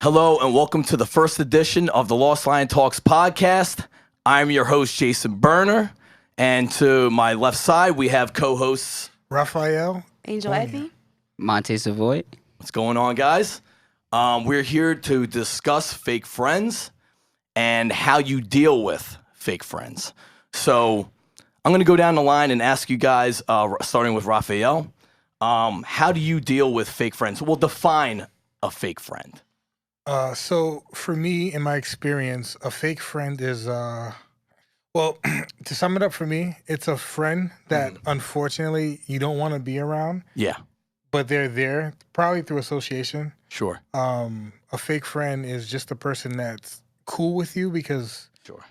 Hello and welcome to the first edition of the Lost Lion Talks podcast. I'm your host, Jason Berner, and to my left side, we have co-hosts Raphael, Angel Edney, Monte Savoy. What's going on, guys? We're here to discuss fake friends and how you deal with fake friends. So I'm going to go down the line and ask you guys, starting with Raphael, how do you deal with fake friends? Well, define a fake friend. So for me, in my experience, a fake friend is, well, to sum it up for me, it's a friend that unfortunately you don't want to be around. Yeah, But they're there, probably through association. sure. A fake friend is just a person that's cool with you because Sure.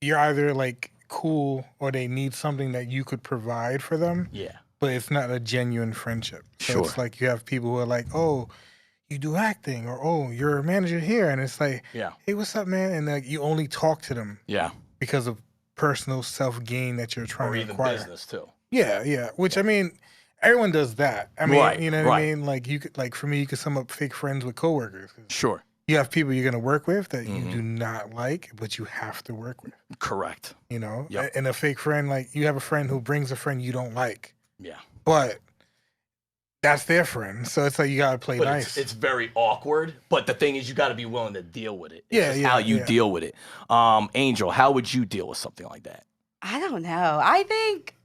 you're either like cool or they need something that you could provide for them, Yeah. but it's not a genuine friendship. So Sure. it's like you have people who are like, oh, you do acting, or oh, you're a manager here. And it's like, Yeah. hey, what's up, man? And like you only talk to them Yeah. because of personal self-gain that you're trying Or to even acquire. business, too. Yeah. Which, I mean, everyone does that. I mean, Right, you know what right. I mean? Like you could, like for me, you could sum up fake friends with coworkers. Sure. You have people you're going to work with that you do not like, but you have to work with, Correct. you know? Yep. And a fake friend, like you have a friend who brings a friend you don't like, Yeah. but that's their friend. So it's like you got to play But nice. it's very awkward. But the thing is, you got to be willing to deal with it. It's Yeah, just yeah, how you yeah. deal with it. Angel, how would you deal with something like that? I don't know. I think,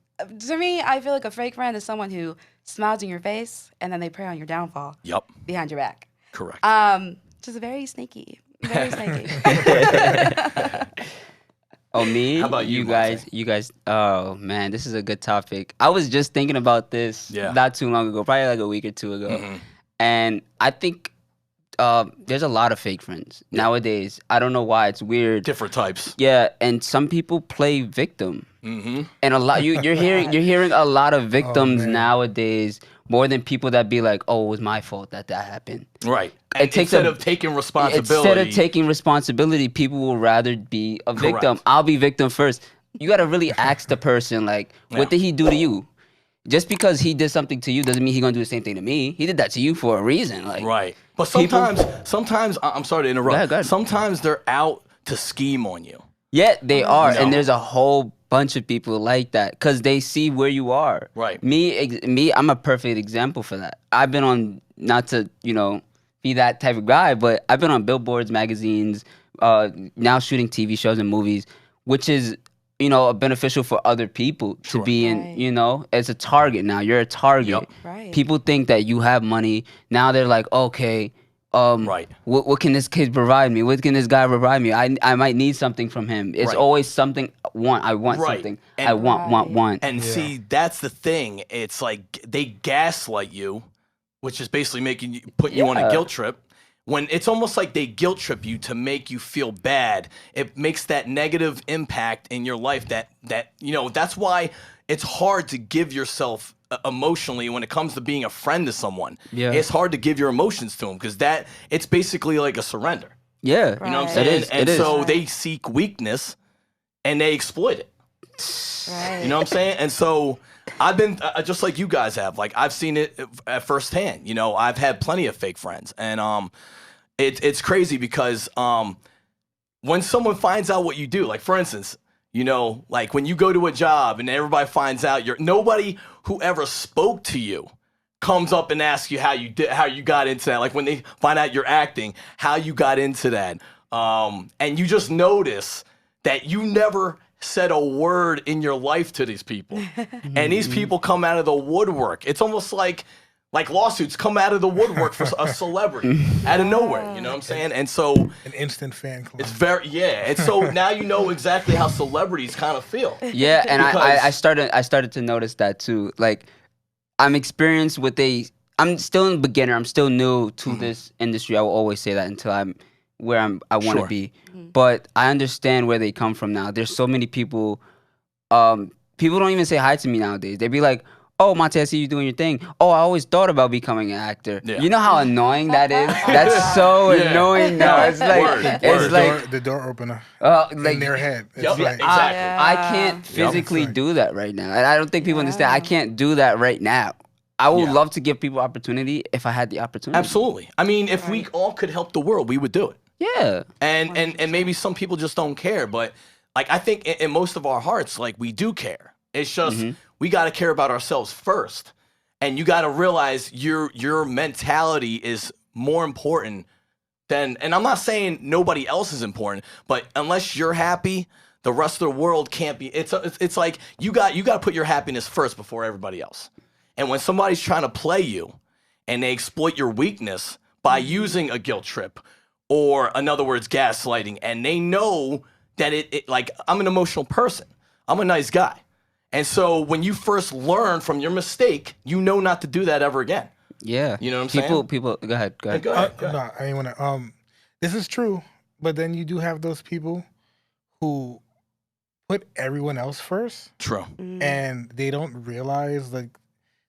to me, I feel like a fake friend is someone who smiles in your face and then they prey on your downfall Yep. behind your back. Correct. Just very sneaky. Very sneaky. Oh, me? How about you, You guys. Oh man, this is a good topic. I was just thinking about this Yeah. not too long ago, probably like a week or two ago, Mhm. and I think there's a lot of fake friends nowadays. I don't know why it's weird. Different types. Yeah, and some people play victim, Mm-hmm. and a lot you're hearing a lot of victims man. nowadays more than people that be like, oh, it was my fault that happened. Right. And takes instead a- of taking responsibility. Instead of taking responsibility, people will rather be a victim. Correct. I'll be victim first. You got to really ask the person, like, Yeah. what did he do to you? Just because he did something to you doesn't mean he's going to do the same thing to me. He did that to you for a reason. Like, Right. But People- sometimes, I'm sorry to interrupt. Go ahead. Sometimes they're out to scheme on you. Yeah, they are. No. And there's a whole bunch of people like that because they see where you are. Right. Me, I'm a perfect example for that. I've been on, not to, be that type of guy, but I've been on billboards, magazines, now shooting TV shows and movies, which is, beneficial for other people to Sure. be Right. in, as a target now. You're a target. Yep. Right. People think that you have money. Now they're like, okay, Right. what can this kid provide me? What can this guy provide me? I might need something from him. It's Right. always something I want Right. something. And- I want. And see, that's the thing. It's like they gaslight you, which is basically putting you on a Yeah. guilt trip. When it's almost like they guilt trip you to make you feel bad. It makes that negative impact in your life that that's why it's hard to give yourself emotionally when it comes to being a friend to someone. Yeah. It's hard to give your emotions to them because it's basically like a surrender. Yeah. You know what I'm Right. saying? It is, And it is. so they seek weakness and they exploit it. Right. You know what I'm saying? And so I've been just like you guys have. Like I've seen it at firsthand. I've had plenty of fake friends, and it's crazy because when someone finds out what you do, like for instance, like when you go to a job and everybody finds out nobody who ever spoke to you comes up and asks you how you got into that. Like when they find out you're acting, how you got into that, and you just notice that you never said a word in your life to these people. And these people come out of the woodwork. It's almost like lawsuits come out of the woodwork for a celebrity out of nowhere, you know what I'm saying? And so An instant fan club. it's and so now you know exactly how celebrities kind of feel. Yeah, and Because- I started to notice that too. Like I'm experienced with I'm still a beginner. I'm still new to this industry. I will always say that until I'm where I want to Sure. be. But I understand where they come from now. There's so many people. People don't even say hi to me nowadays. They be like, "Oh, Monte, I see you doing your thing. Oh, I always thought about becoming an actor." Yeah. You know how annoying that is? That's so Yeah. annoying now. It's like Word, it's word. like the door opener like in their head. It's Yup, like, exactly. I can't physically Yep. do that right now. And I don't think people understand. I can't do that right now. I would Yeah. love to give people opportunity if I had the opportunity. Absolutely. I mean, if we all could help the world, we would do it. Yeah. And maybe some people just don't care, but like I think in most of our hearts, like we do care. It's just we got to care about ourselves first, and you got to realize your mentality is more important than. And I'm not saying nobody else is important, but unless you're happy, the rest of the world can't be. It's like you got to put your happiness first before everybody else. And when somebody's trying to play you, and they exploit your weakness by using a guilt trip, or in other words, gaslighting, and they know that it like I'm an emotional person. I'm a nice guy. And so when you first learn from your mistake, you know not to do that ever again. Yeah. You know what I'm saying? People, go ahead. Go ahead. No, I didn't want to. This is true, but then you do have those people who put everyone else first, True. and they don't realize like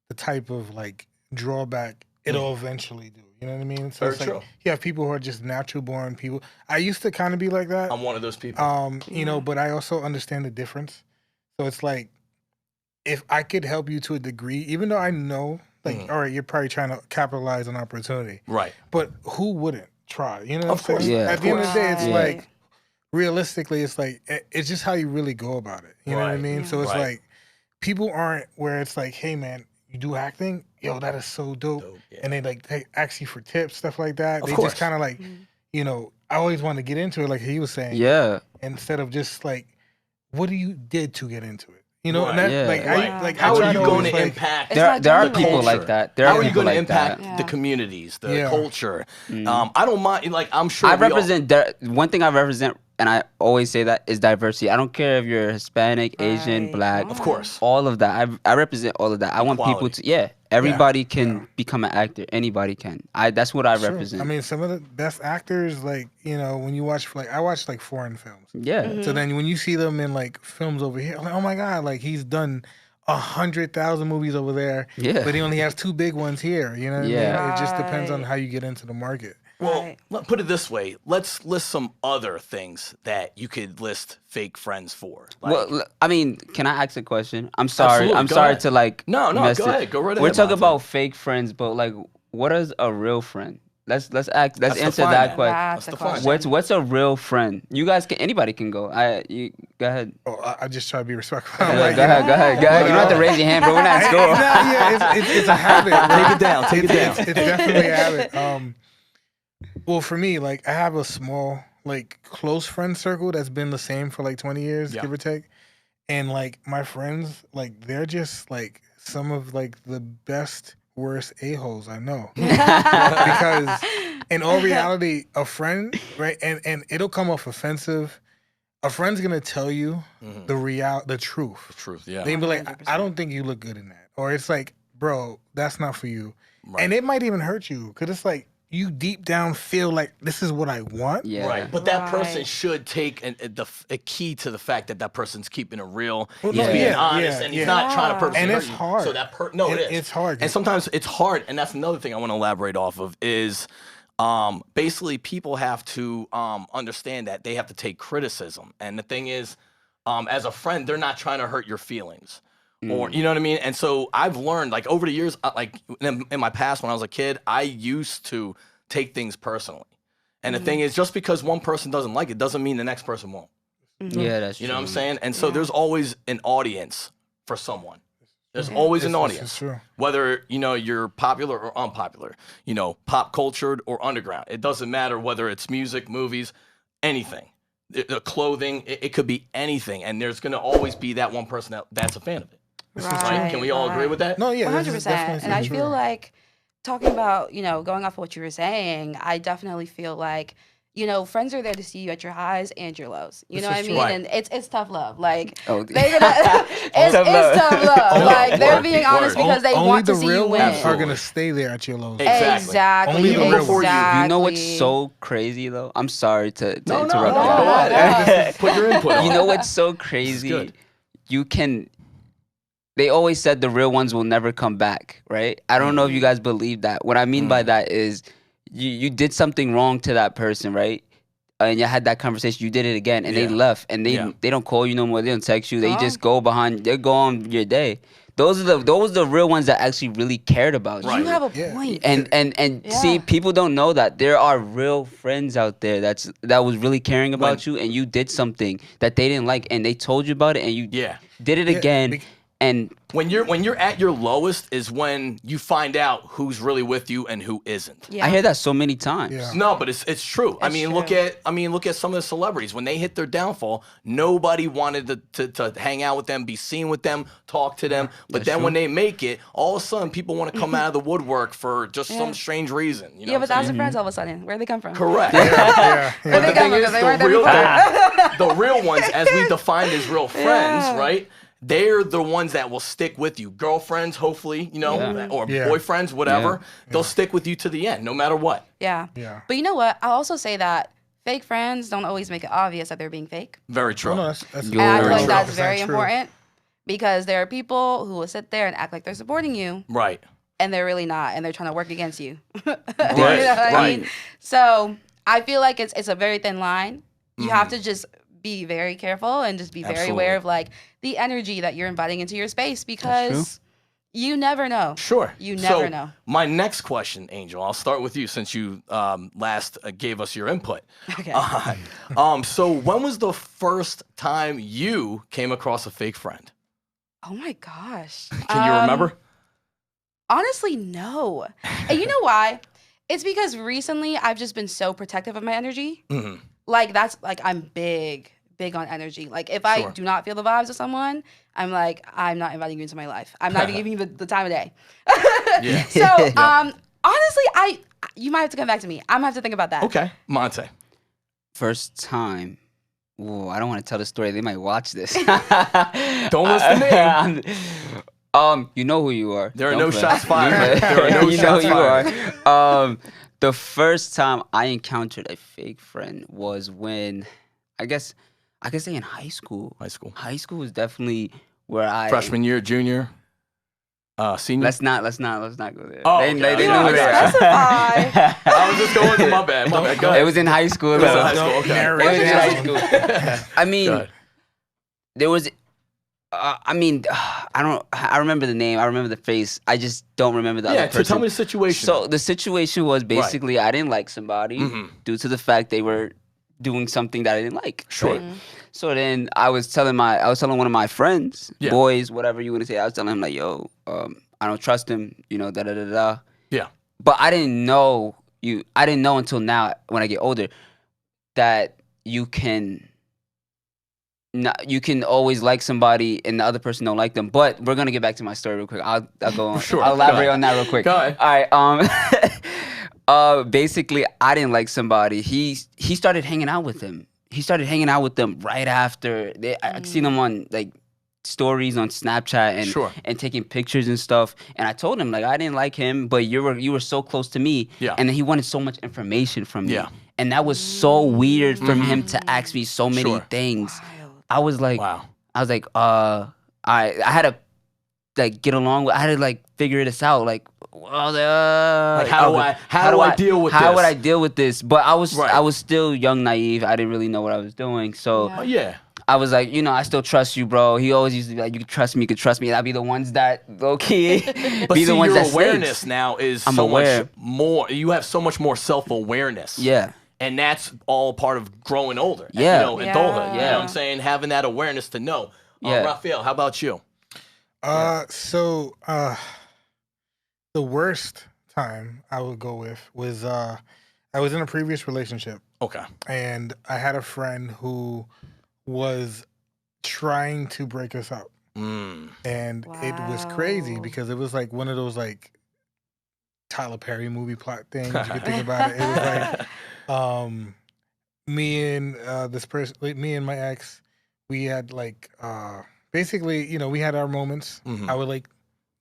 the type of like drawback it'll eventually do. You know what I mean? So Very it's like true. you have people who are just natural born people. I used to kind of be like that. I'm one of those people. You know, but I also understand the difference. So it's like, if I could help you to a degree, even though I know, like, all right, you're probably trying to capitalize on opportunity, Right. but who wouldn't try? You know what Of I'm course. saying? Yeah, At of the end of the day, it's course. like, realistically, it's like, it's just how you really go about it. You know what I Right. mean? So it's Right. like, people aren't where it's like, hey, man, you do acting? Yo, that is so dope. Yeah. And they ask you for tips, stuff like that. Of They course. just kind of like, you know, I always want to get into it, like he was saying. Yeah. Instead of just like, what do you did to get into it? You know, and Right. that, Yeah. like, Right. I, like, How I try are you to going always, to like, impact? It's There not are genuine. people like that. There are How are you people going to like impact that. the communities, the Yeah. culture? I don't mind. Like I'm sure I we all- represent one thing I represent, and I always say that, is diversity. I don't care if you're Hispanic, Asian, Right. Black, Of course. all of that. I represent all of that. I want people Equality. to everybody can become an actor. Anybody can. That's what I Sure. represent. I mean, some of the best actors, like, you know, when you watch, like, I watch like foreign films. yeah. So then when you see them in like films over here, I'm like, oh my God, like he's done 100,000 movies over there, Yeah. but he only has 2 big ones here. You know what Yeah. I mean? It just depends on Right. how you get into the market. Well, Right. put it this way. Let's list some other things that you could list fake friends for. Like, Well, I mean, can I ask a question? I'm sorry. Absolutely, I'm go sorry ahead. to like. No, mess go it. ahead. Go right We're ahead, talking Monty. about fake friends, but like, what is a real friend? Let's answer define that that. question. That's the define it. question. What's a real friend? You guys anybody can go. You go ahead. Oh, I just try to be respectful. Go I'm ahead, like, go ahead. You don't have to raise your hand, bro. We're not in school. Nah, yeah, it's a habit. Take it down. Take it down. It's definitely a habit. Well, for me, like I have a small, like close friend circle that's been the same for like 20 years, Yeah. give or take. And like my friends, like they're just like some of like the best, worst a-holes I know. Because in all reality, a friend, right, and it'll come off offensive. A friend's gonna tell you the truth. Truth. Yeah. They be like, I 100%. don't think you look good in that. Or it's like, bro, that's not for you. Right. And it might even hurt you because it's like you deep down feel like this is what I want. Yeah. Right, but that person Right. should take a key to the fact that person's keeping it real. Well, He's no, being yeah, honest, yeah, and he's yeah. not trying to purposely And hurt it's you. hard. So that no, it is. It's hard. And sometimes it's hard, and that's another thing I want to elaborate off of is basically people have to understand that they have to take criticism. And the thing is, as a friend, they're not trying to hurt your feelings. Or you know what I mean? And so I've learned, like over the years, like in my past when I was a kid, I used to take things personally. And the thing is, just because one person doesn't like it doesn't mean the next person won't. Yeah, that's You true. know what I'm saying? And so there's always an audience for someone. There's always an This audience. is true. Whether, you're popular or unpopular, pop cultured or underground. It doesn't matter whether it's music, movies, anything. The clothing, it could be anything. And there's going to always be that one person that's a fan of it. Right? Can we all agree with that? No, yeah, this 100%. is definitely And I true. feel like talking about, going off of what you were saying, I definitely feel like, friends are there to see you at your highs and your lows. You know what I is mean? true. Right. And it's tough love. Like, Oh, they're gonna, it's Tough love. tough love. Oh, Like, they're word, being honest word. because they Only want the to see you real win. ones are Absolutely. gonna stay there at your lows. Exactly. Exactly. Only the real ones. You know what's Exactly. so crazy though? I'm sorry to No, interrupt no, you. go ahead. Put your input on You it. know what's so crazy? good. They always said the real ones will never come back, right? I don't know if you guys believe that. What I mean by that is you did something wrong to that person, right? And you had that conversation, you did it again, and they Yeah. left, and Yeah. they don't call you no more, they don't text you, they just go on your day. those are the real ones that actually really cared about Right. You have a Yeah. point. and Yeah. see, people don't know that there are real friends out there that was really caring about you, and you did something that they didn't like, and they told you about it, and you Yeah. did it Yeah, again, bec- and When you're at your lowest is when you find out who's really with you and who isn't. Yeah. I hear that so many times. Yeah. No, but it's true. I It's mean, true. look at some of the celebrities when they hit their downfall. Nobody wanted to hang out with them, be seen with them, talk to them. But That's then when true. they make it, all of a sudden people want to come out of the woodwork for just some strange reason. You know You have what I'm 1,000 saying? friends all of a sudden. Where'd they come from? Correct. Yeah. Where'd they The come thing from? is, Because they weren't there the real, before. the real ones, as we defined as real friends, Yeah. right? They're the ones that will stick with you. Girlfriends, hopefully, you know, Yeah. or Yeah. boyfriends, whatever. They'll stick with you to the end, no matter what. Yeah. Yeah. But you know what? I'll also say that fake friends don't always make it obvious that they're being fake. Very true. Oh, no, that's Yo. And I Very feel like true. that's Is very that true? important because there are people who will sit there and act like they're supporting you Right. and they're really not, and they're trying to work against you. Right, You know what I right. mean? So I feel like it's a very thin line. You have Mm-hmm. to just be very careful and just be very aware of like the energy that you're inviting into your space because you never know. Sure. You never So, know. My next question, Angel, I'll start with you since you last gave us your input. Okay. So when was the first time you came across a fake friend? Oh my gosh. Can you remember? Honestly, no. And you know why? It's because recently I've just been so protective of my energy. Hmm. Like that's like I'm big on energy. Like if I Sure. do not feel the vibes of someone, I'm like, I'm not inviting you into my life. I'm not even giving you the time of day. Yeah. So honestly, you might have to come back to me. I'm gonna have to think about that. Okay. Monte. First time. Whoa, I don't want to tell the story. They might watch this. Don't list the name. You know who you are. There are Don't no play. shots fired. There are no You know shots who you fired. are. The first time I encountered a fake friend was when I guess I could say in high school. High school. High school was definitely where I Freshman year, junior, senior. Let's not go there. Oh, they okay, they okay. know who they are. Specify. I was just going to my bad. My bad. Go ahead. It was in high school. It was in though. high school. Don't Okay. narrate It was in it high down. school. I Go mean, ahead. there was. I remember the name. I remember the face. I just don't remember the Yeah. other person. Tell me the situation. So the situation was basically I didn't like somebody Mhm. due to the fact they were doing something that I didn't like. Sure. right? So then I was telling one of my friends, Yeah. boys, whatever you want to say. I was telling him like, yo, I don't trust him. You know, da da da da. Yeah. But I didn't know until now when I get older that you can always like somebody and the other person don't like them. But we're gonna get back to my story real quick. I'll go on. Sure. I'll Go elaborate ahead. on that real quick. Go ahead. All right. Basically, I didn't like somebody. He started hanging out with him. He started hanging out with them right after. I seen him on like stories on Snapchat and Sure. and taking pictures and stuff. And I told him like I didn't like him, but you were so close to me. Yeah. And then he wanted so much information from me. Yeah. And that was so weird for him to ask me so many Sure. things. Wild. I was like, Wow. I was like, I had to like get along with. I had to like figure this out. Like, well, Like, how do I deal with how this? would I deal with this? But I was Right. still young, naive. I didn't really know what I was doing. So Yeah. Yeah. I was like, I still trust you, bro. He always used to be like, you can trust me, you can trust me. And I'd be the ones that low key But be see, the ones your that awareness snakes. now is I'm so aware. much more. You have so much more self-awareness. Yeah. And that's all part of growing older. Yeah. You know, adulthood. You know Yeah. what I'm saying? Having that awareness to know. Yeah. Raphael, how about you? The worst time I would go with was I was in a previous relationship Okay. and I had a friend who was trying to break us up. Mm. And it was crazy Wow. because it was like one of those like Tyler Perry movie plot things. You could think about it. It was like me and this person, like, me and my ex, we had like basically, we had our moments. Mhm. I would like,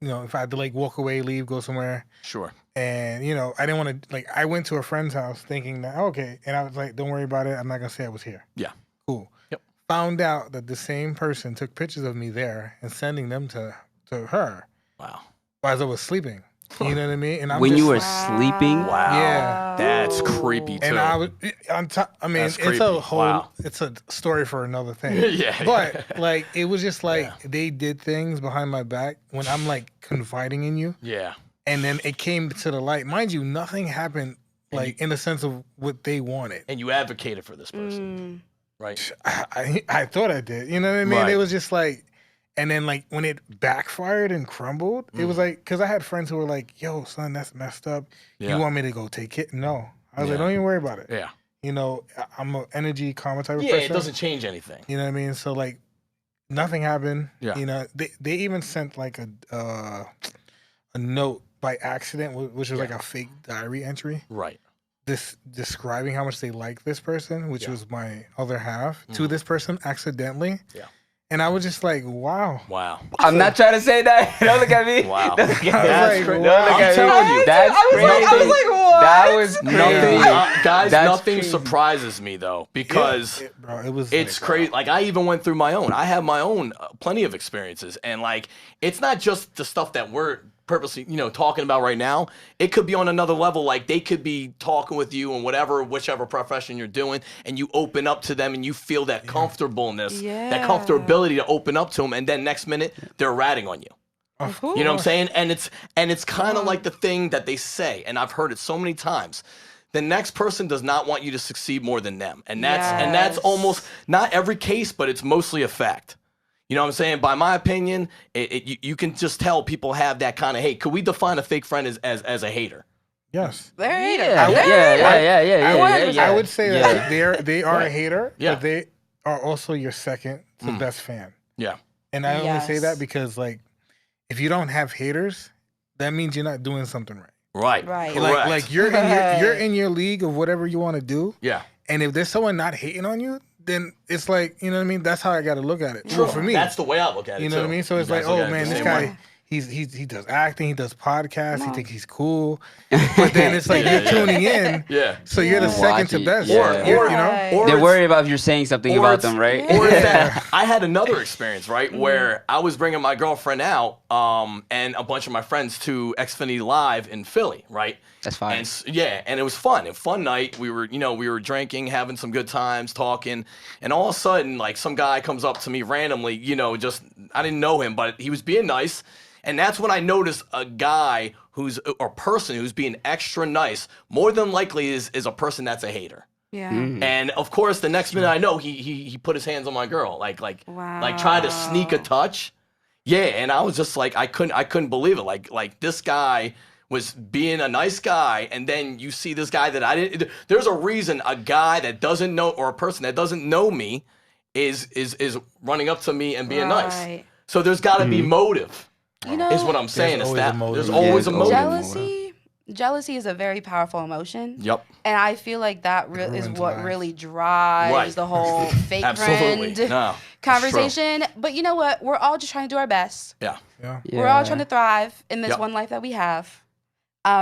if I had to like walk away, leave, go somewhere, Sure. and I didn't want to like. I went to a friend's house thinking that okay, and I was like, don't worry about it. I'm not gonna say I was here. Yeah. Cool. Yep. Found out that the same person took pictures of me there and sending them to her Wow. as I was sleeping. You know what I mean? And I'm When just you were like, sleeping. Wow. Yeah. That's creepy too. and I was on top. I mean, That's it's creepy. a whole. Wow. It's a story for another thing. Yeah. But like, it was just like they did things behind my back when I'm like confiding in you, Yeah. and then it came to the light. Mind you, nothing happened like in the sense of what they wanted. And you advocated for this person, right? I thought I did. You know what I mean? Right. It was just like, and then like when it backfired and crumbled, it was like, because I had friends who were like, "Yo, son, that's messed up. Yeah. You want me to go take it?" No, I was Yeah. like, "Don't even worry about it." Yeah. You know, I'm an energy karma type of Yeah, person. it doesn't change anything. You know what I mean? So like, nothing happened. Yeah. You know, they even sent like a note by accident, which was like a fake diary entry. Right. This describing how much they like this person, which was my other half, to this person accidentally. Yeah. And I was just like, wow. Wow. I'm not trying to say that. Don't look at me. Wow. Don't look at me. That's like, crazy. Don't look I'm at me. telling you. That's I was like, crazy. what? That was Crazy. nothing. Guys, That's nothing crazy. surprises me though, because Bro, it was it's like, crazy. Like I even went through my own. I have my own plenty of experiences, and like it's not just the stuff that we're purposely, talking about right now. It could be on another level. Like they could be talking with you and whichever profession you're doing, and you open up to them and you feel that comfortableness, that Yeah. comfortability to open up to them, and then next minute they're ratting on you. You know what I'm saying? And it's kind of like the thing that they say, and I've heard it so many times. The next person does not want you to succeed more than them. And that's Yes. almost not every case, but it's mostly a fact. You know what I'm saying? By my opinion, you can just tell people have that kind of hate. Could we define a fake friend as a hater? yes. They're a hater. Yeah, I would say that they are a hater, Yeah. but they are also your second to best fan. Yeah. And I only say Yes. that because like, if you don't have haters, that means you're not doing something right. Right. Right. Correct. Like you're in your league of whatever you want to do. Yeah. And if there's someone not hating on you, then it's like, you know what I mean? That's how I got to look at it. Well, for me, That's the way I look at it. you know what I too. mean? So it's You like, guys look oh at it man, the this same guy, way. he does acting, he does podcasts, he thinks he's cool. But then it's like you're tuning in. Yeah. So you're the Yeah. second to Watch it. best. Yeah. You're, Or- you know? Right. or They're it's- worried about if you're saying something or about it's- them, right? Or is that I had another experience, right, where I was bringing my girlfriend out, and a bunch of my friends to Xfinity Live in Philly, right? That's fine. And it was fun. A fun night. We were drinking, having some good times, talking, and all of a sudden, like some guy comes up to me randomly, just I didn't know him, but he was being nice. And that's when I noticed a guy or person who's being extra nice, more than likely is a person that's a hater. Yeah. And of course, the next minute I know he put his hands on my girl, like tried to sneak a touch. Yeah, and I was just like I couldn't believe it. Like this guy was being a nice guy, and then you see this guy that I didn't. There's a reason a guy that doesn't know, or a person that doesn't know me is running up to me and being nice. Right. So there's got to be motive. You know, Is what I'm saying. There's Is always that a motive. there's always a Yeah, motive. jealousy is a very powerful emotion. Yep. And I feel like that is ruins what lives. really drives Right. the whole fake Absolutely. friend No. it's true. conversation. But you know what? We're all just trying to do our best. Yeah. Yeah. We're all trying to thrive in this Yep. one life that we have.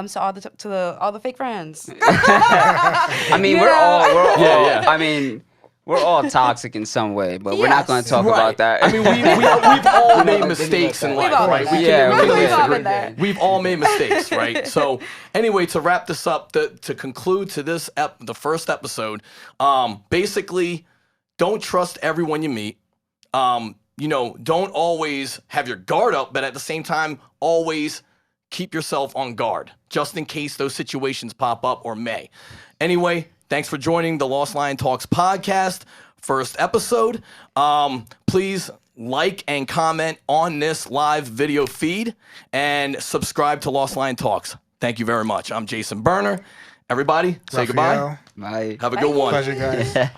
So all the fake friends. I mean, You we're all. Yeah, yeah. I mean, we're all toxic in some way, but we're not going to talk about that. I mean, we've all made mistakes in We've life, all right? been We there. can, Yeah, we can we've all disagree. been there. We've all made mistakes, right? So, anyway, to wrap this up, to conclude to this the first episode, basically, don't trust everyone you meet. Don't always have your guard up, but at the same time, always keep yourself on guard, just in case those situations pop up or may. Anyway, thanks for joining the Lost Lion Talks podcast, first episode. Please like and comment on this live video feed and subscribe to Lost Lion Talks. Thank you very much. I'm Jason Berner. Everybody, say goodbye. Raphael, Bye. Have a good one. pleasure, guys.